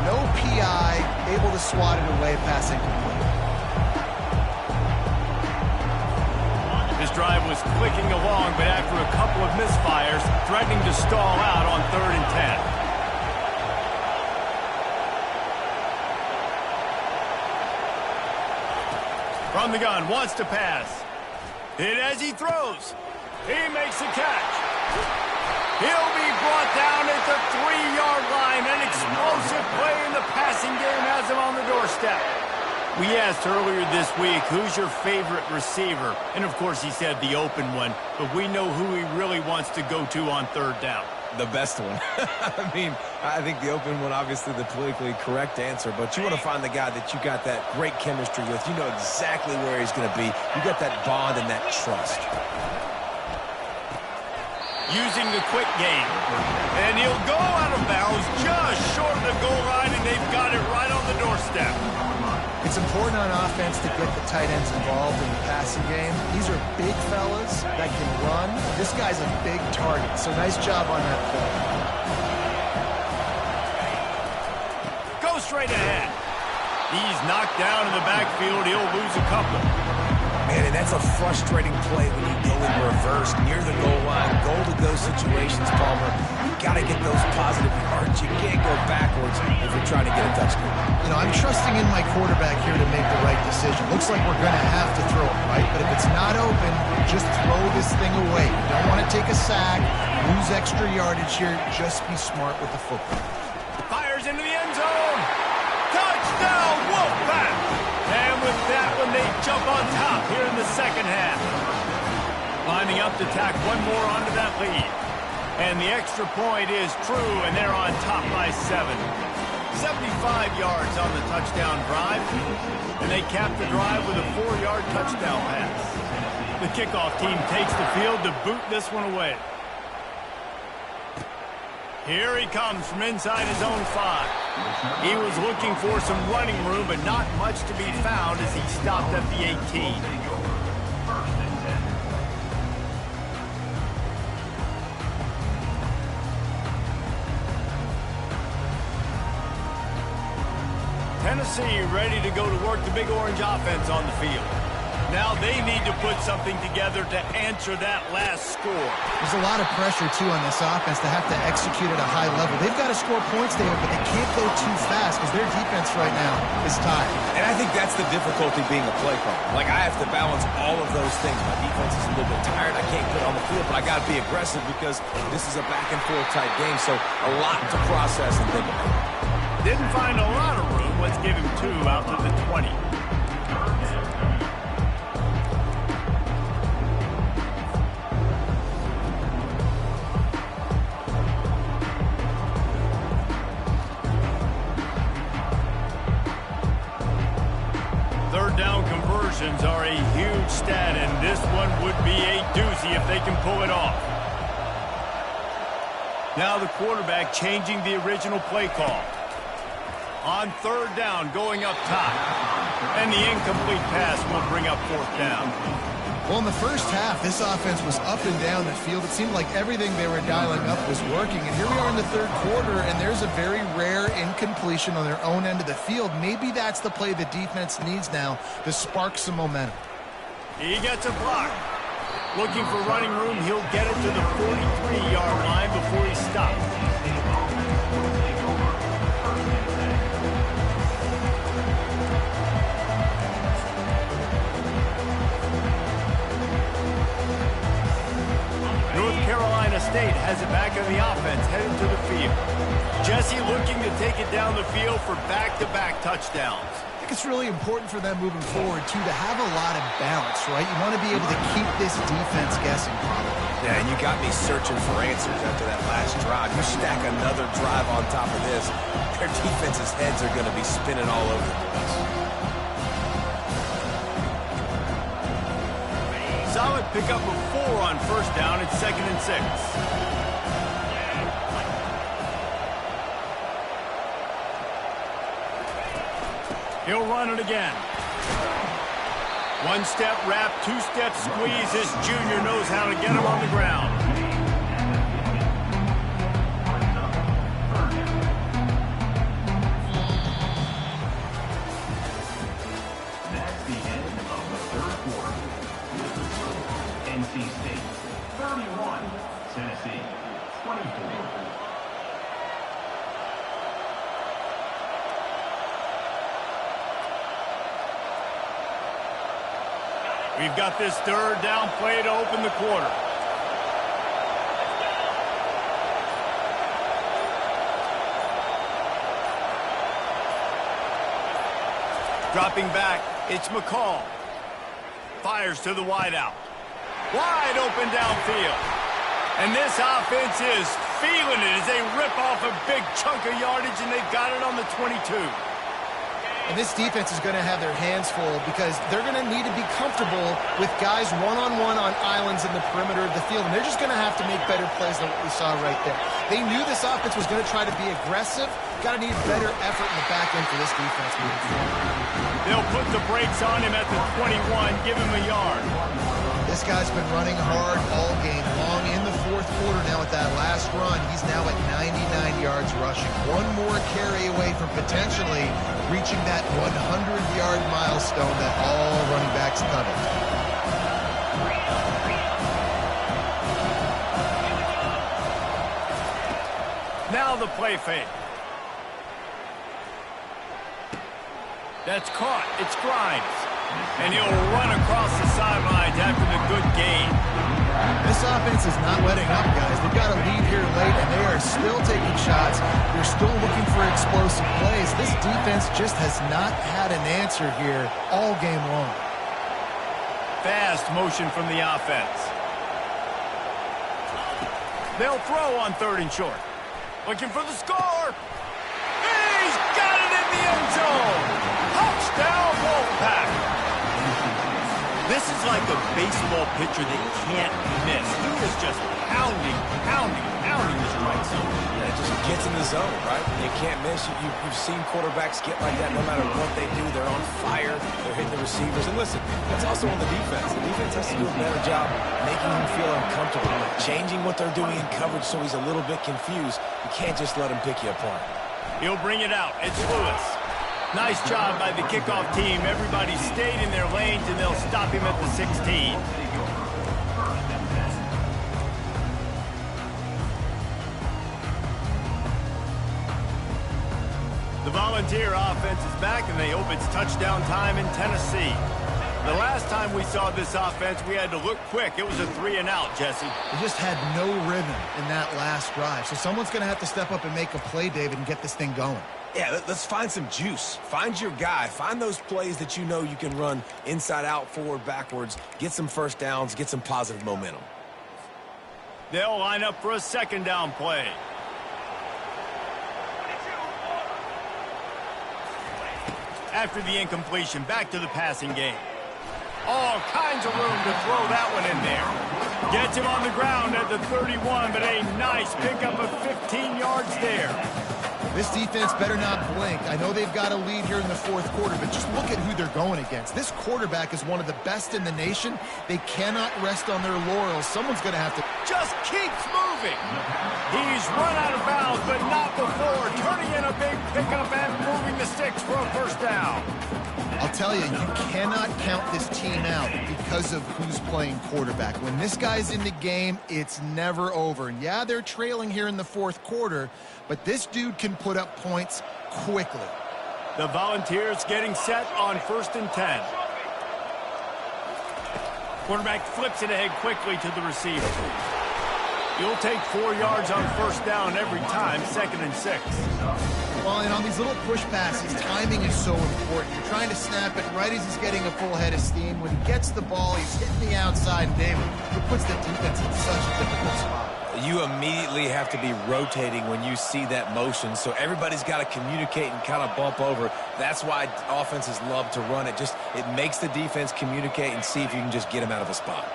no PI, able to swat it away, passing complete. This drive was clicking along, but after a couple of misfires, threatening to stall out on 3rd and 10. From the gun, wants to pass. Hit as he throws. He makes the catch. He'll be brought down at the 3-yard line. An explosive play in the passing game has him on the doorstep. We asked earlier this week, who's your favorite receiver? And, of course, he said the open one. But we know who he really wants to go to on 3rd down. The best one. I mean, I think the open one, obviously the politically correct answer, but you want to find the guy that you got that great chemistry with. You know exactly where he's going to be. You got that bond and that trust. Using the quick game. And he'll go out of bounds just short of the goal line, and they've got it right on the doorstep. It's important on offense to get the tight ends involved in the passing game. These are big fellas that can run. This guy's a big target, so nice job on that play. Go straight ahead. He's knocked down in the backfield. He'll lose a couple. Man, and that's a frustrating play when you go in reverse near the goal line. Goal-to-go situations, Palmer. You got to get those positive yards. You can't go backwards if you're trying to get a touchdown. You know, I'm trusting in my quarterback here to make the right decision. Looks like we're going to have to throw it, right? But if it's not open, just throw this thing away. You don't want to take a sack, lose extra yardage here. Just be smart with the football. Fires into the end zone. Touchdown, Wolfpack! And with that one, they jump on top here in the second half. Lining up to tack one more onto that lead. And the extra point is true, and they're on top by 7. 75 yards on the touchdown drive. And they cap the drive with a 4-yard touchdown pass. The kickoff team takes the field to boot this one away. Here he comes from inside his own 5. He was looking for some running room, but not much to be found as he stopped at the 18. Tennessee ready to go to work the Big Orange offense on the field. Now they need to put something together to answer that last score. There's a lot of pressure, too, on this offense to have to execute at a high level. They've got to score points there, but they can't go too fast because their defense right now is tired. And I think that's the difficulty being a play caller. Like, I have to balance all of those things. My defense is a little bit tired. I can't get on the field, but I got to be aggressive because this is a back-and-forth type game, so a lot to process and think about. Didn't find a lot of room. Let's give him 2 out to the 20. Third down conversions are a huge stat, and this one would be a doozy if they can pull it off. Now the quarterback changing the original play call. On third down, going up top. And the incomplete pass will bring up 4th down. Well, in the first half, this offense was up and down the field. It seemed like everything they were dialing up was working. And here we are in the third quarter, and there's a very rare incompletion on their own end of the field. Maybe that's the play the defense needs now to spark some momentum. He gets a block. Looking for running room, he'll get it to the 43-yard line before he stops. North Carolina State has it back in the offense, headed to the field. Jesse looking to take it down the field for back-to-back touchdowns. I think it's really important for them moving forward, too, to have a lot of balance, right? You want to be able to keep this defense guessing, probably. Yeah, and you got me searching for answers after that last drive. You stack another drive on top of this, their defense's heads are going to be spinning all over the place. Solid pickup of 4 on first down. It's 2nd and 6. He'll run it again. 1-step wrap, 2-step squeeze. This junior knows how to get him on the ground. That's the end of the third quarter. NC State 31, Tennessee 24. We've got this third down play to open the quarter. Dropping back, it's McCall. Fires to the wideout. Wide open downfield. And this offense is feeling it as they rip off a big chunk of yardage, and they've got it on the 22. And this defense is going to have their hands full because they're going to need to be comfortable with guys one-on-one on islands in the perimeter of the field. And they're just going to have to make better plays than what we saw right there. They knew this offense was going to try to be aggressive. Got to need better effort in the back end for this defense moving forward. They'll put the brakes on him at the 21, give him a yard. This guy's been running hard all game long in the fourth quarter now with that last run. He's now at 99 yards rushing. One more carry away from potentially reaching that 100-yard milestone that all running backs covet. Now the play fake. That's caught. It's Grimes. And he'll run across the sidelines after the good gain. This offense is not letting up, guys. They've got a lead here late, and they are still taking shots. They're still looking for explosive plays. This defense just has not had an answer here all game long. Fast motion from the offense. They'll throw on 3rd and short. Looking for the score. He's got it in the end zone. Touchdown, Wolfpack. This is like a baseball pitcher that can't miss. He is just pounding the strike zone. Yeah, it just gets in the zone, right? You can't miss. You've seen quarterbacks get like that no matter what they do. They're on fire. They're hitting the receivers. And listen, that's also on the defense. The defense has to do a better job making him feel uncomfortable, changing what they're doing in coverage so he's a little bit confused. You can't just let him pick you apart. He'll bring it out. It's Lewis. Nice job by the kickoff team. Everybody stayed in their lanes, and they'll stop him at the 16. The Volunteer offense is back, and they hope it's touchdown time in Tennessee. The last time we saw this offense, we had to look quick. It was a 3-and-out, Jesse. They just had no rhythm in that last drive. So someone's going to have to step up and make a play, David, and get this thing going. Yeah, let's find some juice. Find your guy. Find those plays that you know you can run inside out, forward, backwards. Get some first downs. Get some positive momentum. They'll line up for a 2nd down play. After the incompletion, back to the passing game. All kinds of room to throw that one in there. Gets him on the ground at the 31, but a nice pickup of 15 yards there. This defense better not blink. I know they've got a lead here in the 4th quarter, but just look at who they're going against. This quarterback is one of the best in the nation. They cannot rest on their laurels. Someone's going to have to... Just keeps moving. He's run out of bounds, but not before. Turning in a big pickup and moving the sticks for a 1st down. I'll tell you, you cannot count this team out because of who's playing quarterback. When this guy's in the game, it's never over. And yeah, they're trailing here in the 4th quarter, but this dude can put up points quickly. The Volunteers getting set on 1st and 10. Quarterback flips it ahead quickly to the receiver. He'll take 4 yards on 1st down every time, 2nd and 6. Well, and on these little push passes, timing is so important. You're trying to snap it right as he's getting a full head of steam. When he gets the ball, he's hitting the outside, and David, it puts the defense in such a difficult spot. You immediately have to be rotating when you see that motion, so everybody's got to communicate and kind of bump over. That's why offenses love to run it. It makes the defense communicate and see if you can just get him out of a spot.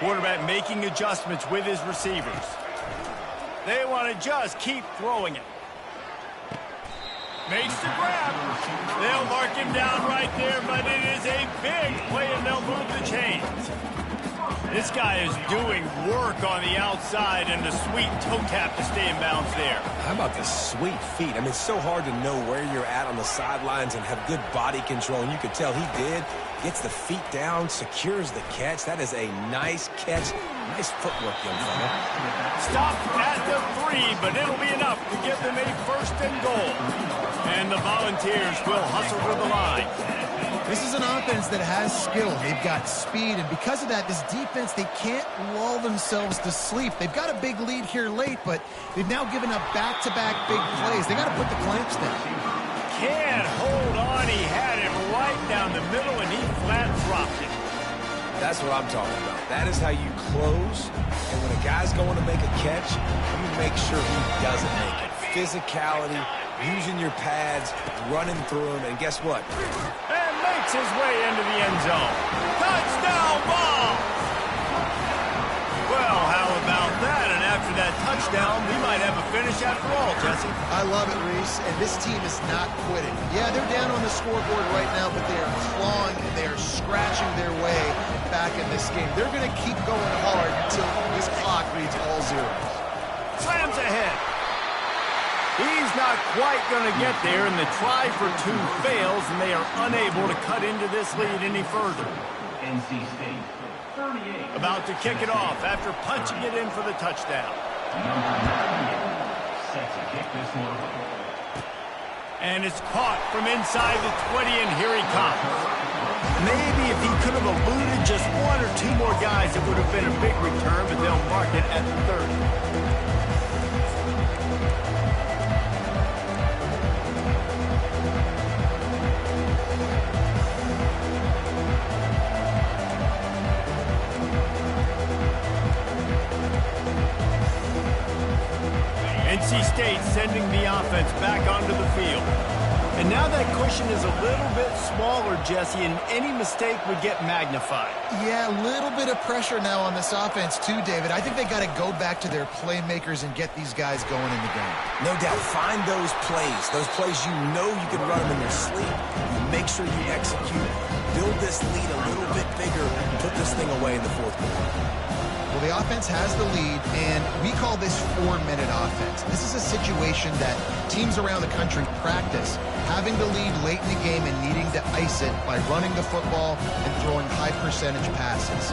Quarterback making adjustments with his receivers. They want to just keep throwing it. Makes the grab. They'll mark him down right there, but it is a big play, and they'll move the chains. This guy is doing work on the outside, and the sweet toe tap to stay in bounds there. How about the sweet feet? I mean, it's so hard to know where you're at on the sidelines and have good body control, and you could tell he did. Gets the feet down, secures the catch. That is a nice catch. Nice footwork, young fella. Stopped at the 3, but it'll be enough to give them a 1st and goal. And the Volunteers will hustle to the line. This is an offense that has skill. They've got speed, and because of that, this defense, they can't lull themselves to sleep. They've got a big lead here late, but they've now given up back-to-back big plays. They got to put the clamps down. Can't hold on. He had it right down the middle, and he flat dropped it. That's what I'm talking about. That is how you close, and when a guy's going to make a catch, you make sure he doesn't make it. Physicality, using your pads, running through them, and guess what? And makes his way into the end zone. Touchdown ball! Well, how about that? And after that touchdown, we might have a finish after all, Jesse. I love it, Reese, and this team is not quitting. Yeah, they're down on the scoreboard right now, but they are clawing and they are scratching their way back in this game. They're going to keep going hard until this clock reads all zeros. Slams ahead. He's not quite going to get there, and the try for 2 fails, and they are unable to cut into this lead any further. NC State, 38. About to kick it off after punching it in for the touchdown. Number 98, set to kick this one off. And it's caught from inside the 20, and here he comes. Maybe if he could have eluded just one or two more guys, it would have been a big return, but they'll mark it at the 30. NC State sending the offense back onto the field. And now that cushion is a little bit smaller, Jesse, and any mistake would get magnified. Yeah, a little bit of pressure now on this offense too, David. I think they got to go back to their playmakers and get these guys going in the game. No doubt. Find those plays you know you can run them in your sleep. You make sure you execute. Build this lead a little bit bigger. Put this thing away in the fourth quarter. Well, the offense has the lead, and we call this 4-minute offense. This is a situation that teams around the country practice, having the lead late in the game and needing to ice it by running the football and throwing high-percentage passes.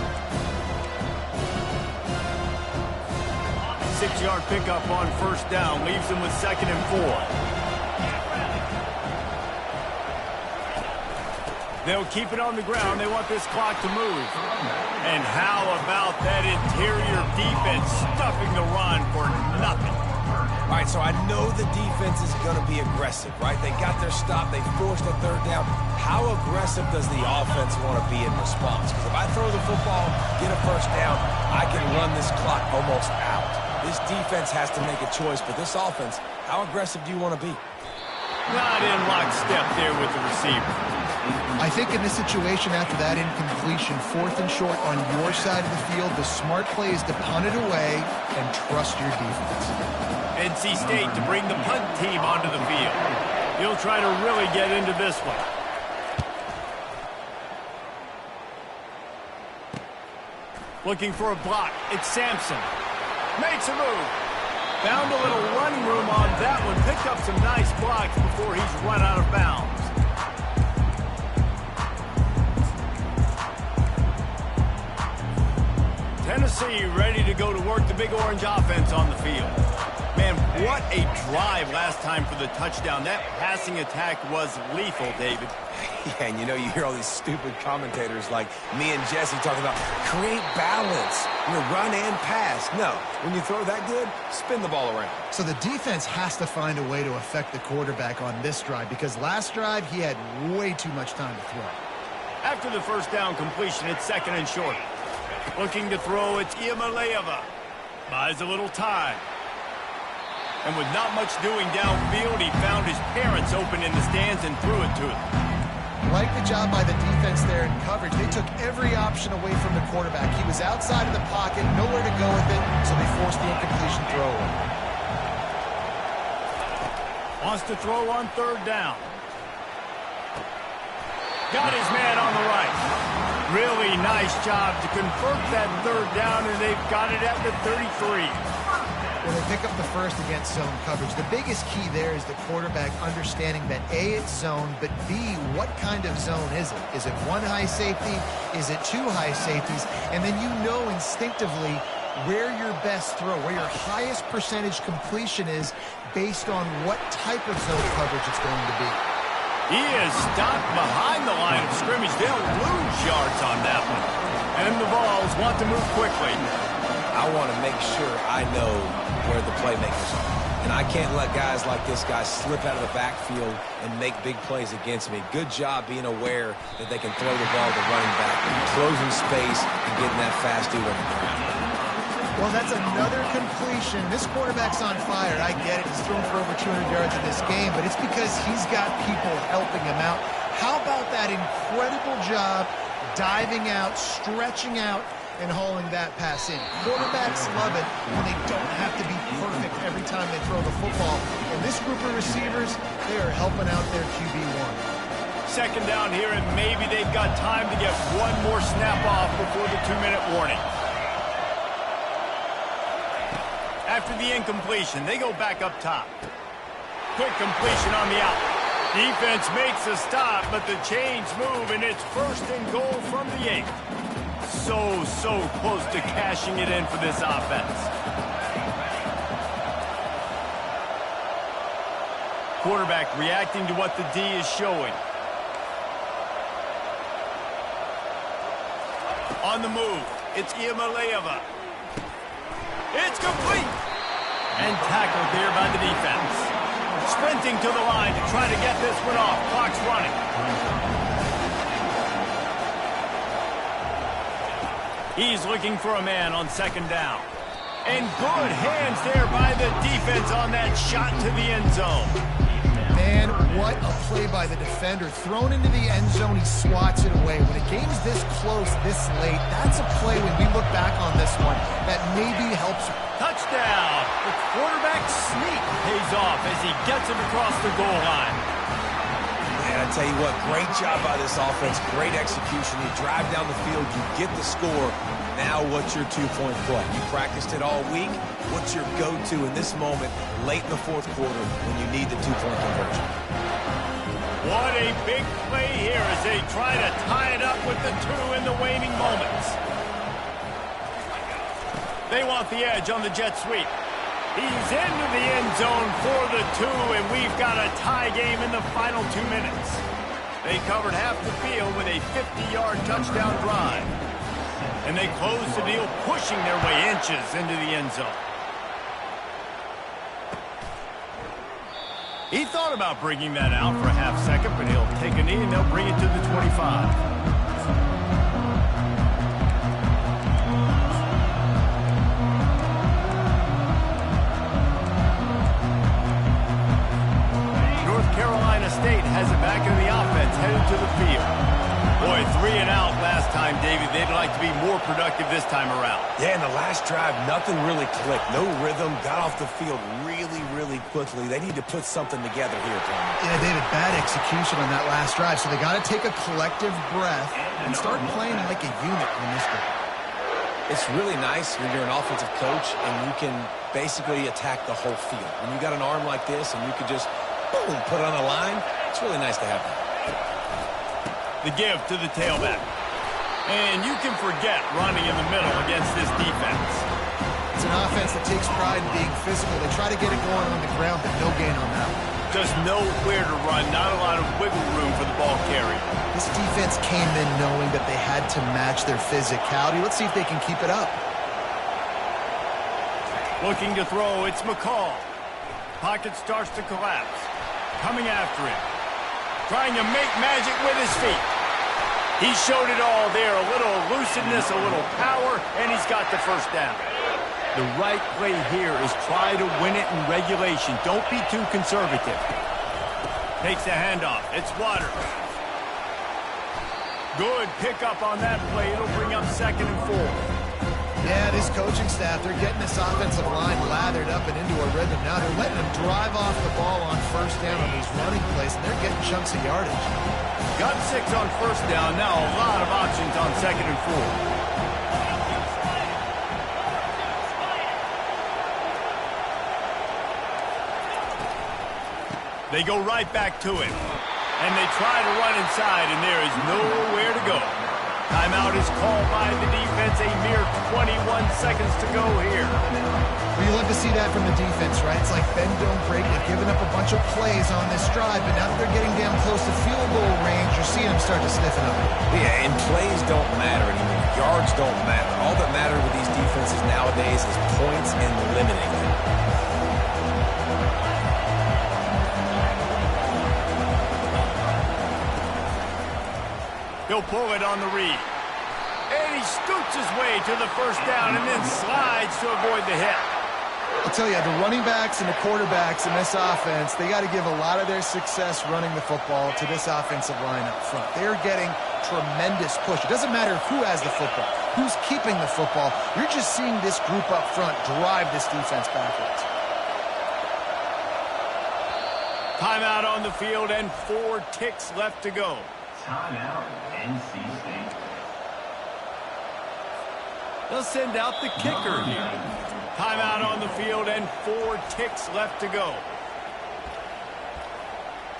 6-yard pickup on first down leaves them with 2nd and 4. They'll keep it on the ground. They want this clock to move. And how about that interior defense stuffing the run for nothing? All right, so I know the defense is going to be aggressive, right? They got their stop. They forced a third down. How aggressive does the offense want to be in response? Because if I throw the football, get a first down, I can run this clock almost out. This defense has to make a choice, but this offense, how aggressive do you want to be? Not in lockstep there with the receiver. I think in this situation, after that incompletion, 4th and short on your side of the field, the smart play is to punt it away and trust your defense. NC State to bring the punt team onto the field. He'll try to really get into this one. Looking for a block. It's Sampson. Makes a move. Found a little running room on that one. Picked up some nice blocks before he's run out of bounds. Tennessee ready to go to work the Big Orange offense on the field. Man, what a drive last time for the touchdown. That passing attack was lethal, David. Yeah, and you hear all these stupid commentators like me and Jesse talking about create balance, run and pass. No, when you throw that good, spin the ball around. So the defense has to find a way to affect the quarterback on this drive because last drive he had way too much time to throw. After the first down completion, it's 2nd and short. Looking to throw, it's Iamaleava. Buys a little time. And with not much doing downfield, he found his parents open in the stands and threw it to them. Like the job by the defense there in coverage. They took every option away from the quarterback. He was outside of the pocket, nowhere to go with it, so they forced the incompletion throw away. Wants to throw on 3rd down. Got his man on the right. Really nice job to convert that 3rd down, and they've got it at the 33. Well, they pick up the first against zone coverage. The biggest key there is the quarterback understanding that A, it's zone, but B, what kind of zone is it? Is it 1 high safety? Is it 2 high safeties? And then you know instinctively where your best throw, where your highest percentage completion is based on what type of zone coverage it's going to be. He is stopped behind the line of scrimmage. They'll lose yards on that one. And the Vols want to move quickly. I want to make sure I know where the playmakers are. And I can't let guys like this guy slip out of the backfield and make big plays against me. Good job being aware that they can throw the ball to running back, closing space, and getting that fast dude on the ground. Well, that's another completion. This quarterback's on fire. I get it. He's thrown for over 200 yards in this game, but it's because he's got people helping him out. How about that incredible job diving out, stretching out, and hauling that pass in? Quarterbacks love it when they don't have to be perfect every time they throw the football. And this group of receivers, they are helping out their QB1. 2nd down here, and maybe they've got time to get one more snap off before the 2-minute warning. After the incompletion, they go back up top. Quick completion on the out. Defense makes a stop, but the chains move, and it's 1st and goal from the 8. So close to cashing it in for this offense. quarterback reacting to what the D is showing. On the move, it's Iamaleava. It's complete! And tackled there by the defense. Sprinting to the line to try to get this one off. Clock's running. He's looking for a man on second down. And good hands there by the defense on that shot to the end zone. Man, what a play by the defender. Thrown into the end zone, he swats it away. When a game's this close, this late, that's a play when we look back on this one that maybe helps. Touchdown! The quarterback sneak pays off as he gets him across the goal line. Man, I tell you what, great job by this offense. Great execution. You drive down the field, you get the score. Now what's your two-point play? You practiced it all week. What's your go-to in this moment late in the fourth quarter when you need the two-point conversion? What a big play here as they try to tie it up with the two in the waning moments. They want the edge on the jet sweep. He's into the end zone for the two, and we've got a tie game in the final 2 minutes. They covered half the field with a 50-yard touchdown drive. And they close the deal, pushing their way inches into the end zone. He thought about bringing that out for a half second, but he'll take a knee and they'll bring it to the 25. North Carolina State has it back in the offense, headed to the field. Boy, 3 and out last time, David. They'd like to be more productive this time around. Yeah, in the last drive, nothing really clicked. No rhythm. Got off the field really quickly. They need to put something together here, Tom. Yeah, David, bad execution on that last drive, so they got to take a collective breath and start playing like a unit in this game. It's really nice when you're an offensive coach and you can basically attack the whole field. When you got an arm like this and you can just, boom, put it on the line, it's really nice to have that. The give to the tailback. And you can forget running in the middle against this defense. It's an offense that takes pride in being physical. They try to get it going on the ground, but no gain on that one. Just nowhere to run, not a lot of wiggle room for the ball carrier. This defense came in knowing that they had to match their physicality. Let's see if they can keep it up. Looking to throw, it's McCall. Pocket starts to collapse. Coming after him. Trying to make magic with his feet. He showed it all there. A little elusiveness, a little power, and he's got the first down. The right play here is try to win it in regulation. Don't be too conservative. Takes the handoff. It's Waters. Good pickup on that play. It'll bring up 2nd and 4. Yeah, this coaching staff, they're getting this offensive line lathered up and into a rhythm. Now they're letting them drive off the ball on first down on these running plays, and they're getting chunks of yardage. Got 6 on first down. Now a lot of options on 2nd and 4. They go right back to it. And they try to run inside, and there is nowhere to go. Timeout is called by the defense. A mere 21 seconds to go here. Well, you love to see that from the defense, right? It's like bend, don't break. They've given up a bunch of plays on this drive, but now that they're getting down close to field goal range, you're seeing them start to stiffen up. Yeah, and plays don't matter anymore. Yards don't matter. All that matters with these defenses nowadays is points and limiting them. He'll pull it on the read. And he scoots his way to the first down and then slides to avoid the hit. I'll tell you, the running backs and the quarterbacks in this offense, they got to give a lot of their success running the football to this offensive line up front. They're getting tremendous push. It doesn't matter who has the football, who's keeping the football. You're just seeing this group up front drive this defense backwards. Timeout on the field and 4 ticks left to go. Timeout, NC State. They'll send out the kicker here. Timeout on the field and 4 ticks left to go.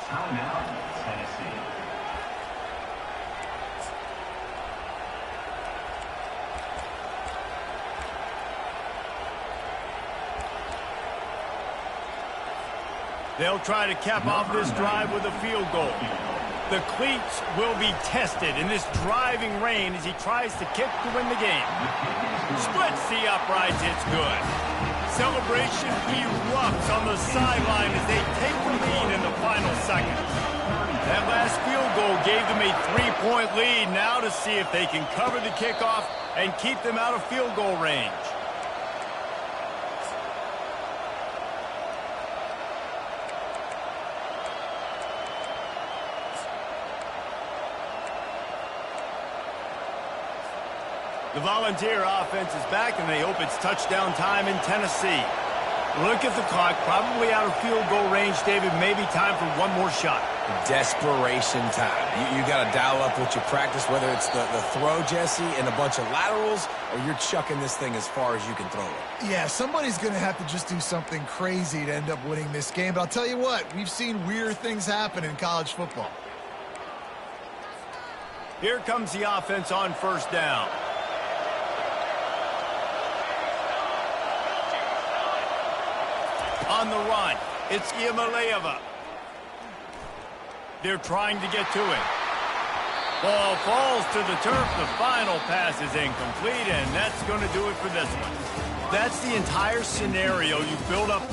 Timeout, Tennessee. They'll try to cap off this drive with a field goal. The cleats will be tested in this driving rain as he tries to kick to win the game. Splits the uprights, it's good. Celebration erupts on the sideline as they take the lead in the final seconds. That last field goal gave them a 3-point lead. Now to see if they can cover the kickoff and keep them out of field goal range. The Volunteer offense is back, and they hope it's touchdown time in Tennessee. Look at the clock, probably out of field goal range, David. Maybe time for one more shot. Desperation time. You got to dial up what you practice, whether it's the throw, Jesse, and a bunch of laterals, or you're chucking this thing as far as you can throw it. Yeah, somebody's going to have to just do something crazy to end up winning this game. But I'll tell you what, we've seen weird things happen in college football. Here comes the offense on first down. On the run, it's Iamaleava. They're trying to get to it. Ball falls to the turf. The final pass is incomplete, and that's going to do it for this one. That's the entire scenario. You build up